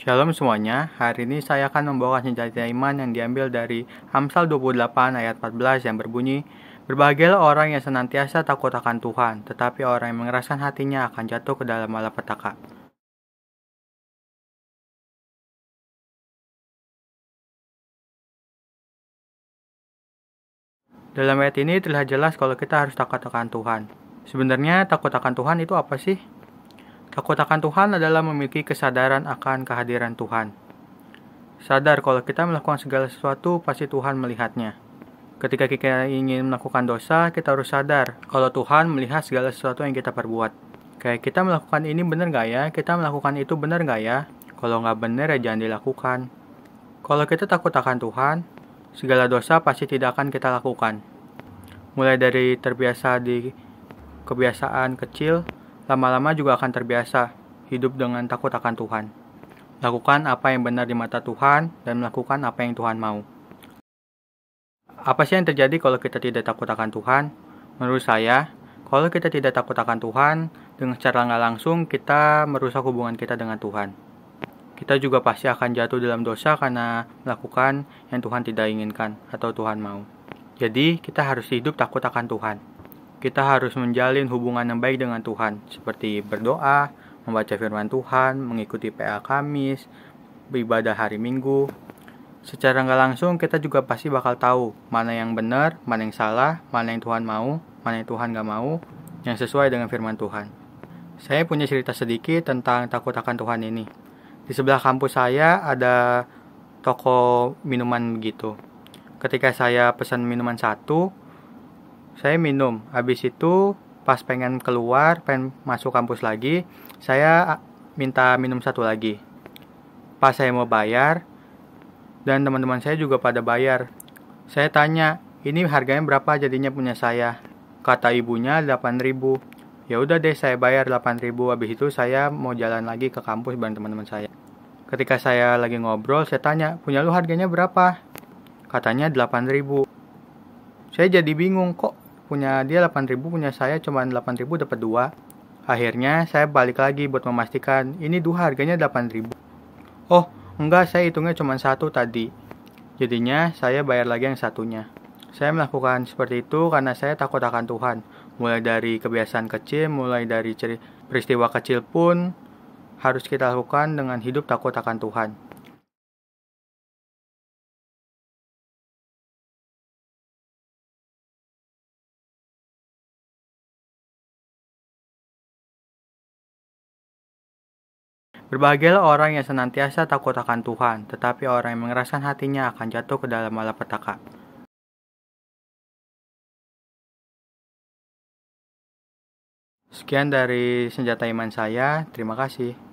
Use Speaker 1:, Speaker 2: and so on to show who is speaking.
Speaker 1: Shalom semuanya, hari ini saya akan membawakan senjata iman yang diambil dari Amsal 28 ayat 14 yang berbunyi, "Berbahagialah orang yang senantiasa takut akan Tuhan, tetapi orang yang mengeraskan hatinya akan jatuh ke dalam malapetaka." Dalam ayat ini terlihat jelas kalau kita harus takut akan Tuhan. Sebenarnya takut akan Tuhan itu apa sih? Takut akan Tuhan adalah memiliki kesadaran akan kehadiran Tuhan. Sadar kalau kita melakukan segala sesuatu, pasti Tuhan melihatnya. Ketika kita ingin melakukan dosa, kita harus sadar kalau Tuhan melihat segala sesuatu yang kita perbuat. Kayak kita melakukan ini benar gak ya? Kita melakukan itu benar gak ya? Kalau nggak benar ya jangan dilakukan. Kalau kita takut akan Tuhan, segala dosa pasti tidak akan kita lakukan. Mulai dari terbiasa di kebiasaan kecil, lama-lama juga akan terbiasa hidup dengan takut akan Tuhan. Lakukan apa yang benar di mata Tuhan dan melakukan apa yang Tuhan mau. Apa sih yang terjadi kalau kita tidak takut akan Tuhan? Menurut saya, kalau kita tidak takut akan Tuhan, dengan secara nggak langsung kita merusak hubungan kita dengan Tuhan. Kita juga pasti akan jatuh dalam dosa karena melakukan yang Tuhan tidak inginkan atau Tuhan mau. Jadi, kita harus hidup takut akan Tuhan. Kita harus menjalin hubungan yang baik dengan Tuhan, seperti berdoa, membaca firman Tuhan, mengikuti PA Kamis, beribadah hari Minggu. Secara nggak langsung kita juga pasti bakal tahu mana yang benar, mana yang salah, mana yang Tuhan mau, mana yang Tuhan nggak mau, yang sesuai dengan firman Tuhan. Saya punya cerita sedikit tentang takut akan Tuhan ini. Di sebelah kampus saya ada toko minuman gitu. Ketika saya pesan minuman satu, saya minum. Habis itu pas pengen keluar, pengen masuk kampus lagi, saya minta minum satu lagi. Pas saya mau bayar, dan teman-teman saya juga pada bayar. Saya tanya, ini harganya berapa jadinya punya saya? Kata ibunya 8.000. Ya udah deh saya bayar 8.000. Habis itu saya mau jalan lagi ke kampus bareng teman-teman saya. Ketika saya lagi ngobrol, saya tanya, punya lu harganya berapa? Katanya 8.000. Saya jadi bingung, kok punya dia 8.000, punya saya cuma 8.000 dapat 2. Akhirnya saya balik lagi buat memastikan, ini dua harganya 8.000. Oh, enggak, saya hitungnya cuma satu tadi. Jadinya saya bayar lagi yang satunya. Saya melakukan seperti itu karena saya takut akan Tuhan. Mulai dari kebiasaan kecil, mulai dari peristiwa kecil pun harus kita lakukan dengan hidup takut akan Tuhan. Berbahagialah orang yang senantiasa takut akan Tuhan, tetapi orang yang mengeraskan hatinya akan jatuh ke dalam malapetaka. Sekian dari senjata iman saya, terima kasih.